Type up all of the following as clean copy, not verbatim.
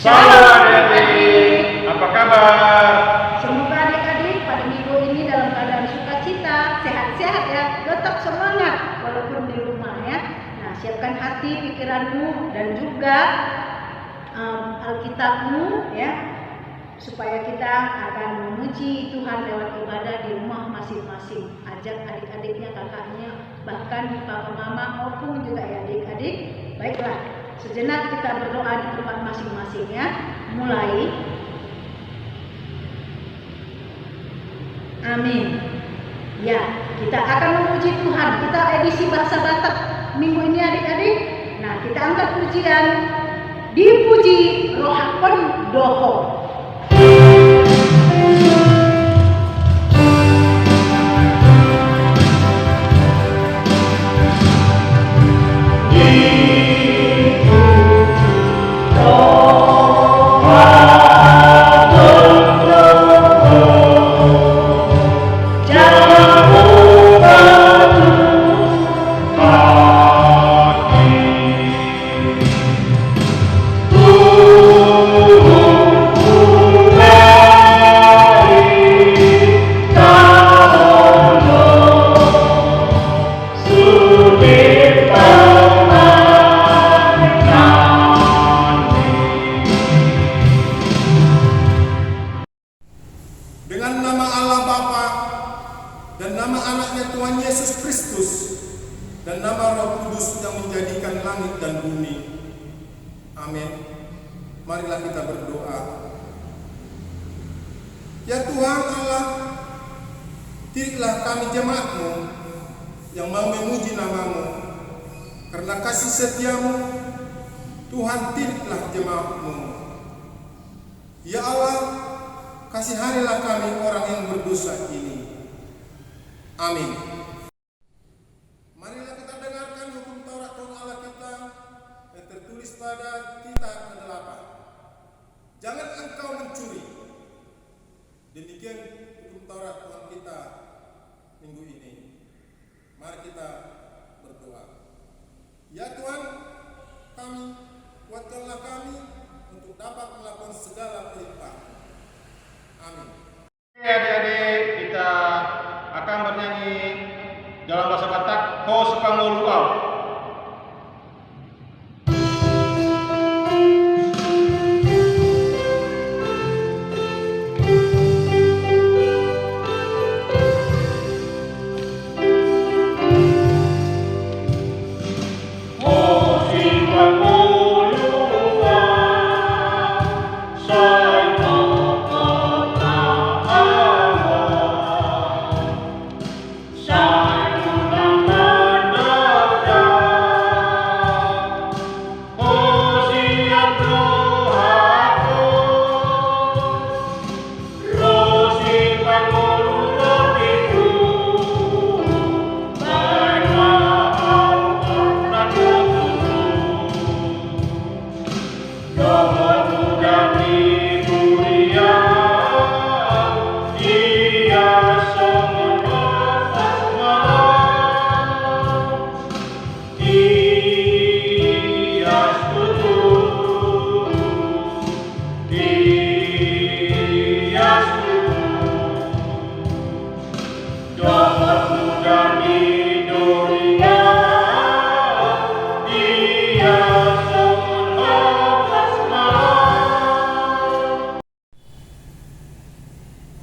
Shalom adik-adik, apa kabar? Semoga adik-adik pada minggu ini dalam keadaan sukacita, sehat-sehat ya, tetap semangat walaupun di rumah ya. Nah, siapkan hati, pikiranmu dan juga Alkitabmu ya, supaya kita akan memuji Tuhan lewat ibadah di rumah masing-masing. Ajak adik-adiknya, kakaknya, bahkan papa mama maupun juga ya adik-adik. Baiklah, sejenak kita berdoa di tempat masing-masing ya. Mulai. Amin. Ya, kita akan memuji Tuhan. Kita edisi bahasa Batak minggu ini adik-adik. Nah, kita angkat pujian Dipuji Rohakon Doho. Dengan nama Allah Bapa dan nama anaknya Tuhan Yesus Kristus dan nama Roh Kudus yang menjadikan langit dan bumi. Amin. Marilah kita berdoa. Ya Tuhan Allah, dirilah kami jemaat-Mu yang mau memuji nama-Mu. Karena kasih setiamu, Tuhan dirilah jemaat-Mu. Ya Allah, kasihanilah kami orang yang berdosa ini. Amin. Marilah kita dengarkan hukum Taurat Tuhan Allah kita yang tertulis pada kitab ke-8. Jangan engkau mencuri. Demikian hukum Taurat Tuhan kita minggu ini. Mari kita berdoa. Ya Tuhan, kami kuatkanlah kami untuk dapat melakukan segala perintah. Amin. Adik-adik, kita akan bernyanyi dalam bahasa Batak Ko Sepanguluau.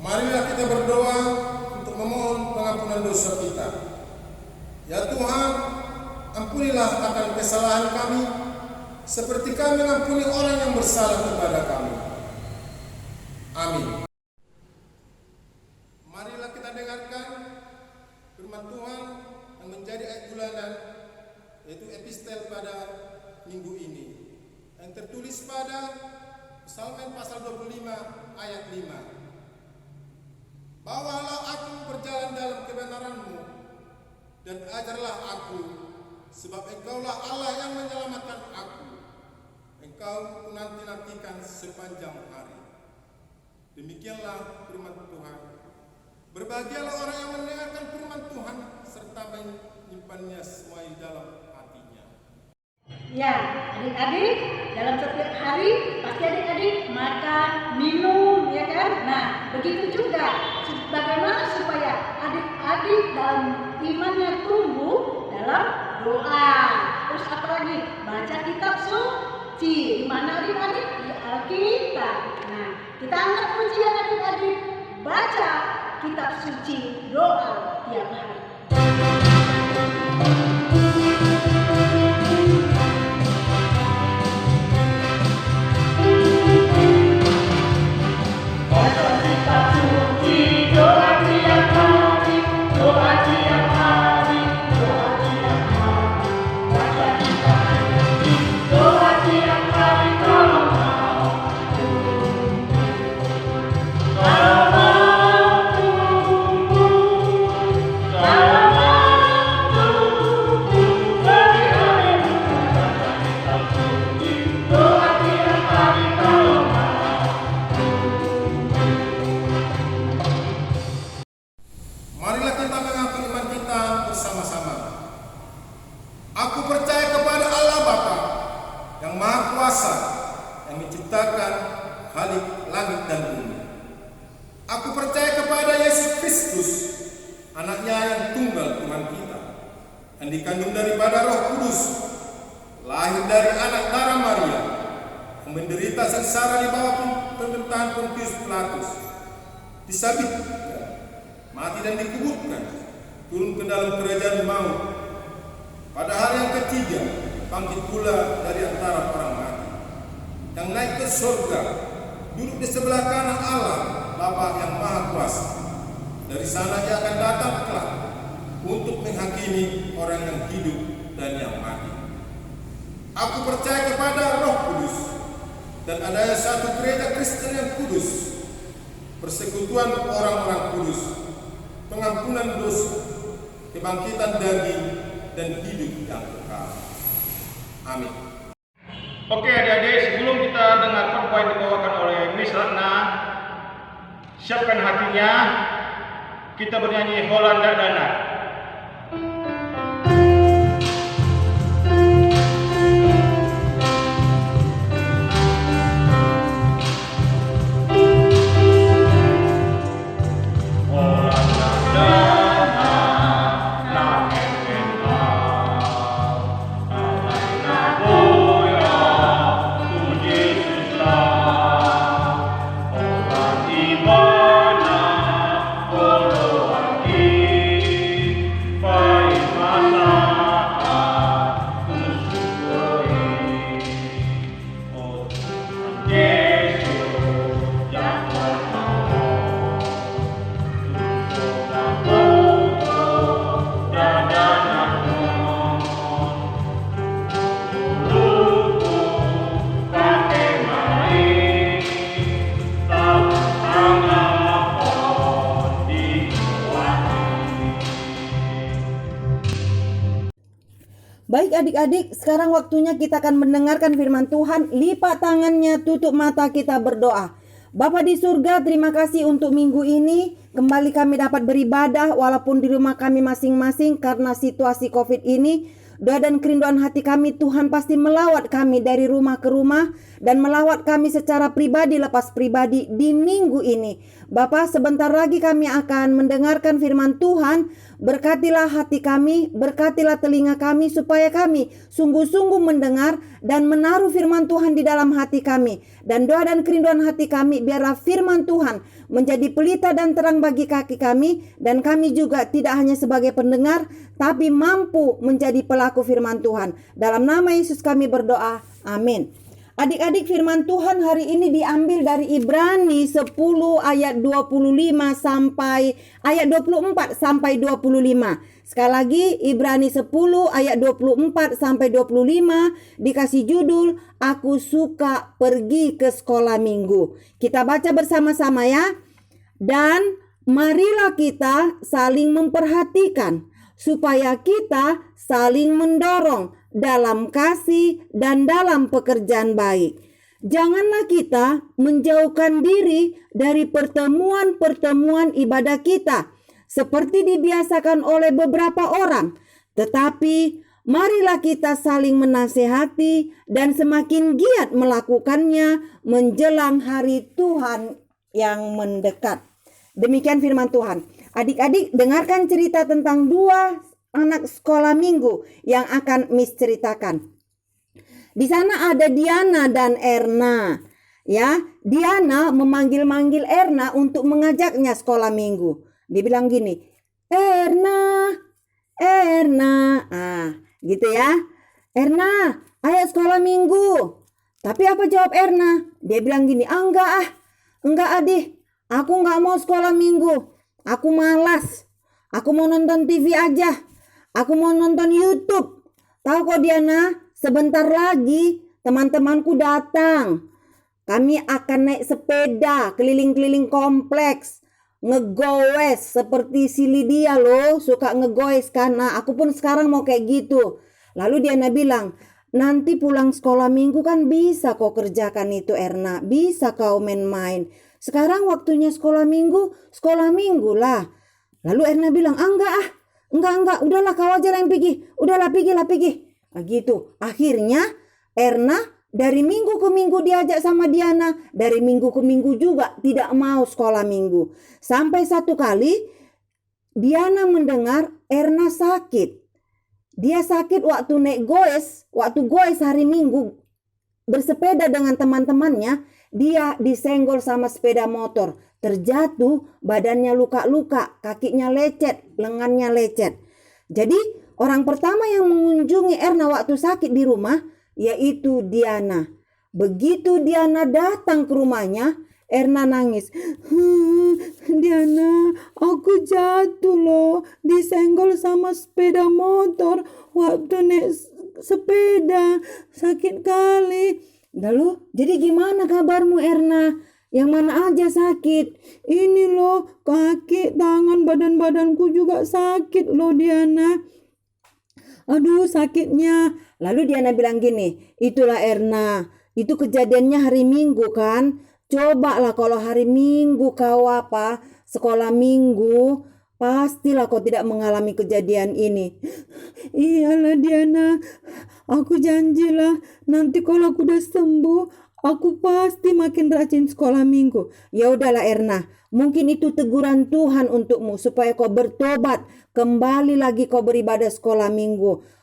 Marilah kita berdoa untuk memohon pengampunan dosa kita. Ya Tuhan, ampunilah akan kesalahan kami, seperti kami mengampuni orang yang bersalah kepada kami. Amin. Marilah kita dengarkan firman Tuhan yang menjadi ayat bulanan, yaitu epistel pada minggu ini, yang tertulis pada Psalmen pasal 25 ayat 5. Bawalah aku berjalan dalam kebenaran-Mu dan ajarlah aku, sebab Engkaulah Allah yang menyelamatkan aku. Engkau menanti-nantikan sepanjang hari. Demikianlah firman Tuhan. Berbahagialah orang yang mendengarkan firman Tuhan serta menyimpannya semua di dalam hatinya. Ya, adik-adik dalam setiap hari pasti adik-adik makan, minum, ya kan? Nah, begitu juga bagaimana supaya adik-adik dalam imannya tumbuh dalam doa. Terus apa lagi? Baca kitab suci. Di mana adik-adik? Di Alkitab. Nah, kita angkat ujian adik-adik. Baca kitab suci, doa tiap hari. Marilah kita mengaku iman kita bersama-sama. Aku percaya kepada Allah Bapa yang Maha Kuasa, yang menciptakan Khalik langit dan bumi. Aku percaya kepada Yesus Kristus, anaknya yang tunggal Tuhan kita, yang dikandung daripada Roh Kudus, lahir dari anak darah Maria, yang menderita sengsara di bawah pemerintahan Pontius Pilatus, disalibkan, mati dan dikuburkan, turun ke dalam kerajaan maut. Pada hari yang ketiga, bangkit pula dari antara orang mati, yang naik ke surga, duduk di sebelah kanan Allah, Bapa yang Maha Kuasa. Dari sana Dia akan datang kelak untuk menghakimi orang yang hidup dan yang mati. Aku percaya kepada Roh Kudus dan adanya satu gereja Kristen yang kudus, persekutuan orang-orang kudus, pengampunan dosa, kebangkitan daging, dan hidup yang kekal. Amin. Oke adik-adik, sebelum kita dengar khotbah yang dibawakan oleh Miss Ratna, siapkan hatinya, kita bernyanyi Holanda Dana. Baik adik-adik, sekarang waktunya kita akan mendengarkan firman Tuhan. Lipat tangannya, tutup mata, kita berdoa. Bapa di surga, terima kasih untuk minggu ini. Kembali kami dapat beribadah walaupun di rumah kami masing-masing karena situasi COVID ini. Doa dan kerinduan hati kami, Tuhan pasti melawat kami dari rumah ke rumah dan melawat kami secara pribadi lepas pribadi di minggu ini. Bapa, sebentar lagi kami akan mendengarkan firman Tuhan. Berkatilah hati kami, berkatilah telinga kami supaya kami sungguh-sungguh mendengar dan menaruh firman Tuhan di dalam hati kami. Dan doa dan kerinduan hati kami, biarlah firman Tuhan menjadi pelita dan terang bagi kaki kami, dan kami juga tidak hanya sebagai pendengar, tapi mampu menjadi pelaku firman Tuhan. Dalam nama Yesus kami berdoa, amin. Adik-adik, firman Tuhan hari ini diambil dari Ibrani 10 ayat 25 sampai ayat 24 sampai 25. Sekali lagi, Ibrani 10 ayat 24 sampai 25 dikasih judul Aku Suka Pergi ke Sekolah Minggu. Kita baca bersama-sama ya. Dan marilah kita saling memperhatikan supaya kita saling mendorong dalam kasih dan dalam pekerjaan baik. Janganlah kita menjauhkan diri dari pertemuan-pertemuan ibadah kita seperti dibiasakan oleh beberapa orang, tetapi Marilah kita saling menasehati dan semakin giat melakukannya menjelang hari Tuhan yang mendekat. Demikian firman Tuhan. Adik-adik, dengarkan cerita tentang 2 anak sekolah minggu yang akan Miss ceritakan. Di sana ada Diana dan Erna. Ya, Diana memanggil-manggil Erna untuk mengajaknya sekolah minggu. Dia bilang gini, Erna, gitu ya. Erna, ayo sekolah minggu. Tapi apa jawab Erna? Dia bilang gini, enggak adik. Aku enggak mau sekolah minggu. Aku malas. Aku mau nonton TV aja. Aku mau nonton YouTube. Tahu kok Diana, sebentar lagi teman-temanku datang. Kami akan naik sepeda keliling-keliling kompleks. Ngegoes seperti si Lydia loh. Suka ngegoes kan. Nah, aku pun sekarang mau kayak gitu. Lalu Diana bilang, nanti pulang sekolah minggu kan bisa kau kerjakan itu Erna. Bisa kau main-main. Sekarang waktunya sekolah minggu lah. Lalu Erna bilang, enggak, udahlah kau aja yang pergi. Udahlah pergi. Nah, gitu. Akhirnya Erna dari minggu ke minggu diajak sama Diana. Dari minggu ke minggu juga tidak mau sekolah minggu. Sampai satu kali Diana mendengar Erna sakit. Dia sakit waktu goes hari Minggu bersepeda dengan teman-temannya. Dia disenggol sama sepeda motor, terjatuh, badannya luka-luka, kakinya lecet, lengannya lecet. Jadi orang pertama yang mengunjungi Erna waktu sakit di rumah yaitu Diana. Begitu Diana datang ke rumahnya, Erna nangis. Diana, aku jatuh loh, disenggol sama sepeda motor waktu naik sepeda, sakit kali. Lalu, jadi gimana kabarmu Erna? Yang mana aja sakit? Ini loh, kaki, tangan, badanku juga sakit loh Diana. Aduh sakitnya. Lalu Diana bilang gini, itulah Erna, itu kejadiannya hari Minggu kan? Coba lah kalau hari Minggu kau sekolah minggu, pastilah kau tidak mengalami kejadian ini. Iyalah Diana, aku janjilah nanti kalau aku udah sembuh, aku pasti makin rajin sekolah minggu. Ya udahlah Erna, mungkin itu teguran Tuhan untukmu supaya kau bertobat, kembali lagi kau beribadah sekolah minggu.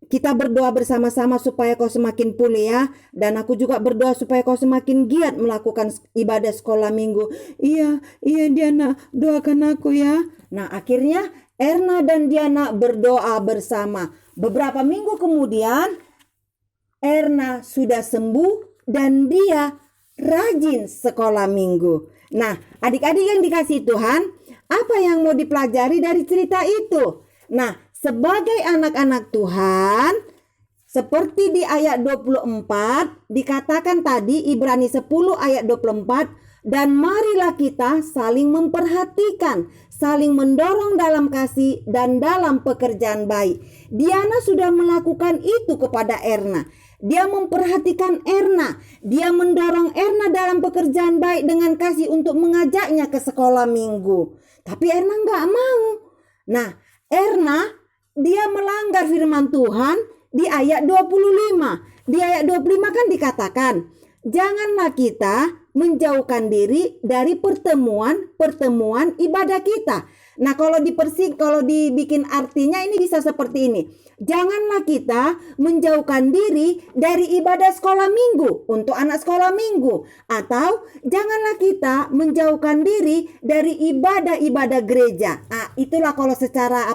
Kita berdoa bersama-sama supaya kau semakin pulih ya. Dan aku juga berdoa supaya kau semakin giat melakukan ibadah sekolah minggu. Iya Diana, doakan aku ya. Nah akhirnya Erna dan Diana berdoa bersama. Beberapa minggu kemudian Erna sudah sembuh dan dia rajin sekolah minggu. Nah adik-adik yang dikasihi Tuhan, apa yang mau dipelajari dari cerita itu? Nah sebagai anak-anak Tuhan, seperti di ayat 24, dikatakan tadi Ibrani 10 ayat 24, dan marilah kita saling memperhatikan, saling mendorong dalam kasih dan dalam pekerjaan baik. Diana sudah melakukan itu kepada Erna. Dia memperhatikan Erna, dia mendorong Erna dalam pekerjaan baik dengan kasih untuk mengajaknya ke sekolah minggu. Tapi Erna nggak mau. Nah, Erna dia melanggar firman Tuhan di ayat 25. Di ayat 25 kan dikatakan, janganlah kita menjauhkan diri dari pertemuan ibadah kita. Nah, kalau dibikin artinya ini bisa seperti ini. Janganlah kita menjauhkan diri dari ibadah sekolah minggu untuk anak sekolah minggu. Atau janganlah kita menjauhkan diri dari ibadah-ibadah gereja. Nah, itulah kalau secara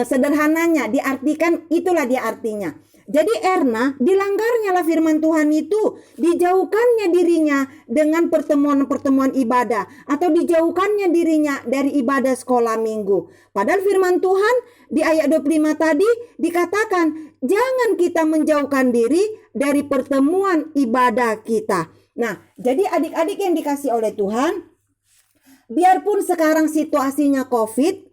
sederhananya diartikan, itulah dia artinya. Jadi Erna dilanggarnya lah firman Tuhan itu, dijauhkannya dirinya dengan pertemuan-pertemuan ibadah atau dijauhkannya dirinya dari ibadah sekolah minggu. Padahal firman Tuhan di ayat 25 tadi dikatakan jangan kita menjauhkan diri dari pertemuan ibadah kita. Nah, jadi adik-adik yang dikasih oleh Tuhan, biarpun sekarang situasinya COVID,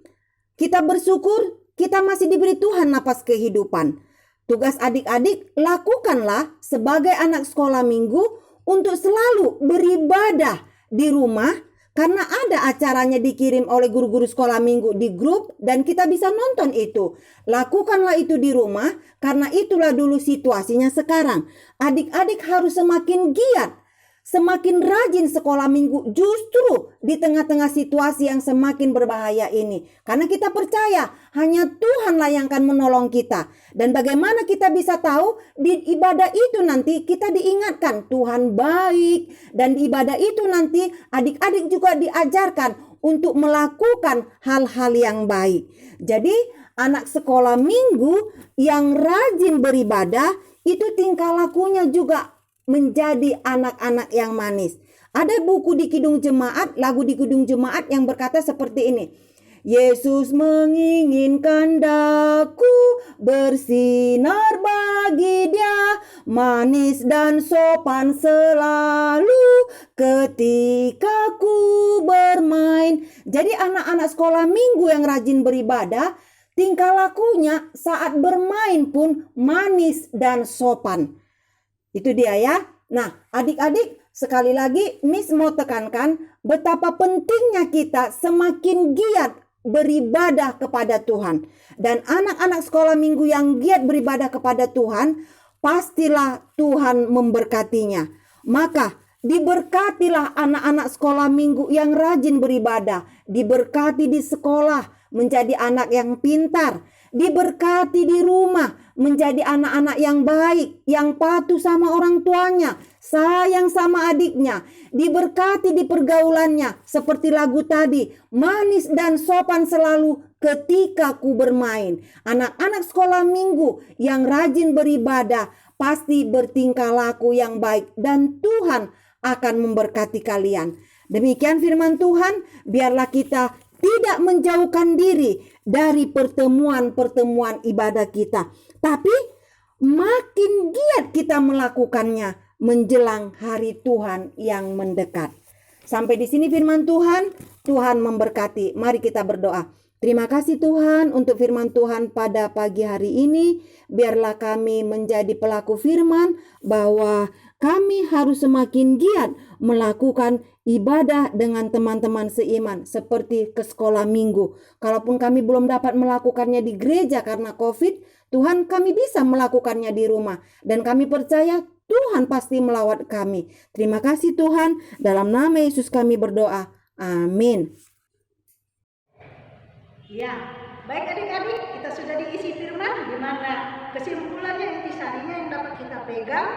kita bersyukur kita masih diberi Tuhan napas kehidupan. Tugas adik-adik lakukanlah sebagai anak sekolah minggu untuk selalu beribadah di rumah, Karena ada acaranya dikirim oleh guru-guru sekolah minggu di grup dan kita bisa nonton itu. Lakukanlah itu di rumah karena itulah dulu situasinya sekarang. Adik-adik harus semakin giat, semakin rajin sekolah minggu justru di tengah-tengah situasi yang semakin berbahaya ini. Karena kita percaya hanya Tuhanlah yang akan menolong kita. Dan bagaimana kita bisa tahu? Di ibadah itu nanti kita diingatkan Tuhan baik. Dan di ibadah itu nanti adik-adik juga diajarkan untuk melakukan hal-hal yang baik. Jadi anak sekolah minggu yang rajin beribadah itu tingkah lakunya juga menjadi anak-anak yang manis. Ada buku di Kidung Jemaat, lagu di Kidung Jemaat yang berkata seperti ini. Yesus menginginkan daku bersinar bagi dia, manis dan sopan selalu ketika ku bermain. Jadi anak-anak sekolah minggu yang rajin beribadah, tingkah lakunya saat bermain pun manis dan sopan. Itu dia ya. Nah, adik-adik, sekali lagi Miss mau tekankan betapa pentingnya kita semakin giat beribadah kepada Tuhan. Dan anak-anak sekolah minggu yang giat beribadah kepada Tuhan, pastilah Tuhan memberkatinya. Maka diberkatilah anak-anak sekolah minggu yang rajin beribadah. Diberkati di sekolah menjadi anak yang pintar. Diberkati di rumah menjadi anak-anak yang baik, yang patuh sama orang tuanya, sayang sama adiknya. Diberkati di pergaulannya seperti lagu tadi, manis dan sopan selalu ketika ku bermain. Anak-anak sekolah minggu yang rajin beribadah pasti bertingkah laku yang baik dan Tuhan akan memberkati kalian. Demikian firman Tuhan, biarlah kita tidak menjauhkan diri dari pertemuan-pertemuan ibadah kita, tapi makin giat kita melakukannya menjelang hari Tuhan yang mendekat. Sampai di sini firman Tuhan, Tuhan memberkati. Mari kita berdoa. Terima kasih Tuhan untuk firman Tuhan pada pagi hari ini. Biarlah kami menjadi pelaku firman bahwa kami harus semakin giat melakukan ibadah dengan teman-teman seiman seperti ke sekolah minggu. Kalaupun kami belum dapat melakukannya di gereja karena COVID, Tuhan kami bisa melakukannya di rumah. Dan kami percaya Tuhan pasti melawat kami. Terima kasih Tuhan, dalam nama Yesus kami berdoa. Amin. Ya, baik adik-adik, kita sudah diisi firman di mana kesimpulannya, intisarinya yang dapat kita pegang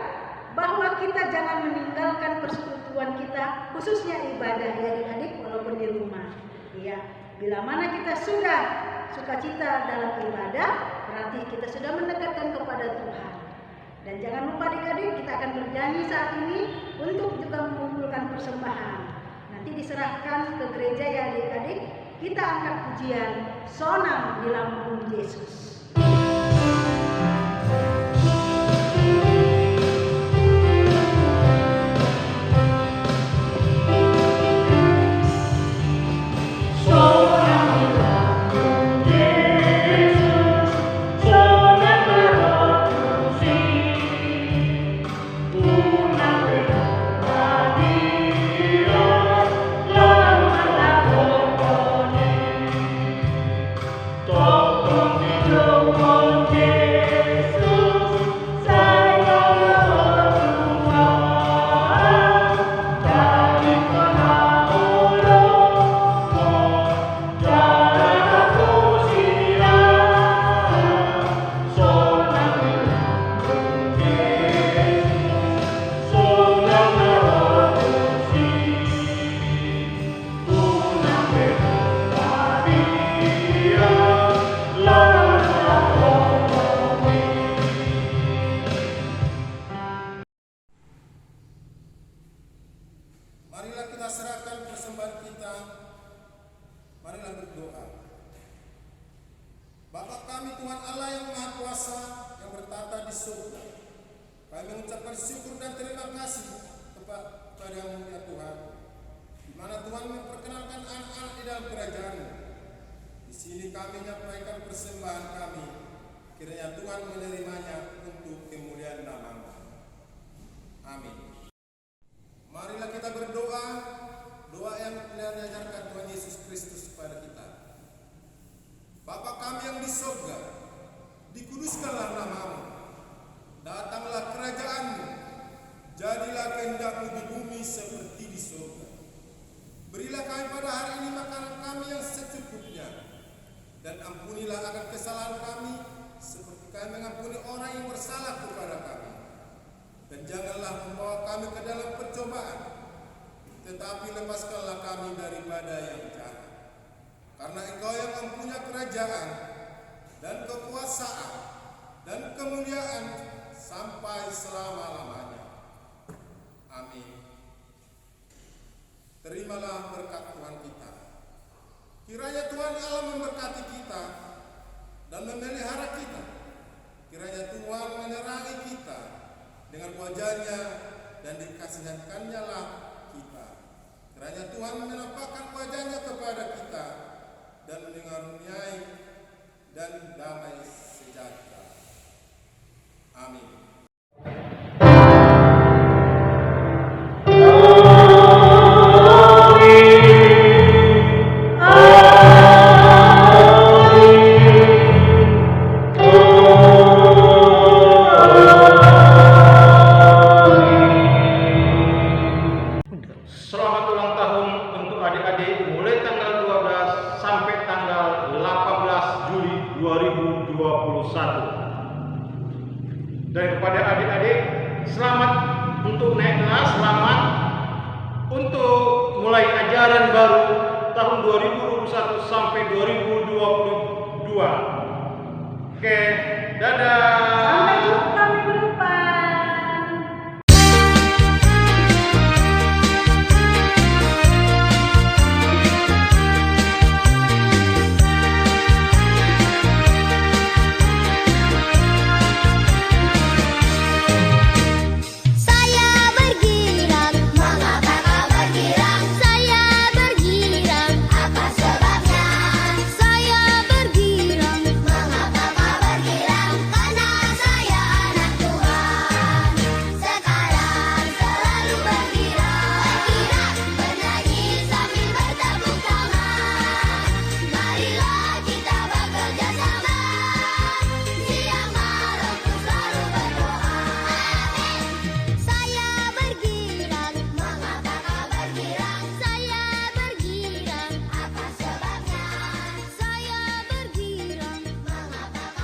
bahwa kita jangan meninggalkan persekutuan kita, khususnya ibadah ya adik-adik, walaupun di rumah. Ya, bila mana kita sudah sukacita dalam ibadah, berarti kita sudah mendekatkan kepada Tuhan. Dan jangan lupa adik-adik, kita akan bernyanyi saat ini untuk juga mengumpulkan persembahan. Nanti diserahkan ke gereja ya adik-adik. Kita angkat pujian Sonam di Lambung Yesus. Marilah kita serahkan persembahan kita. Marilah berdoa. Bapa kami Tuhan Allah yang Maha Kuasa yang bertata di surga, kami mengucapkan syukur dan terima kasih kepada-Mu ya Tuhan, di mana Tuhan memperkenalkan anak-anak di dalam kerajaan-Mu. Di sini kami menyampaikan persembahan kami, kiranya Tuhan menerimanya untuk kemuliaan nama-Mu. Amin. Marilah kita berdoa doa yang telah diajarkan Tuhan Yesus Kristus kepada kita. Bapa kami yang di surga, dikuduskanlah namamu, datanglah kerajaanmu, jadilah kehendakmu di bumi seperti di surga. Berilah kami pada hari ini makanan kami yang secukupnya, dan ampunilah akan kesalahan kami, seperti kami mengampuni orang yang bersalah kepada kami. Dan janganlah membawa kami ke dalam percobaan, tetapi lepaskanlah kami daripada yang jahat. Karena Engkau yang mempunyai kerajaan, dan kekuasaan, dan kemuliaan sampai selama-lamanya. Amin. Terimalah berkat Tuhan kita. Kiranya Tuhan Allah memberkati kita dan memelihara kita. Kiranya Tuhan menerangi kita dengan wajah-Nya dan dikasihankan-Nya lah kita. Kiranya Tuhan menampakkan wajah-Nya kepada kita dan mengaruniai dan damai sejahtera. Amin. Selamat ulang tahun untuk adik-adik mulai tanggal 12 sampai tanggal 18 Juli 2021. Dan kepada adik-adik, selamat untuk naik kelas, selamat untuk mulai ajaran baru tahun 2021 sampai 2022. Oke, dadah.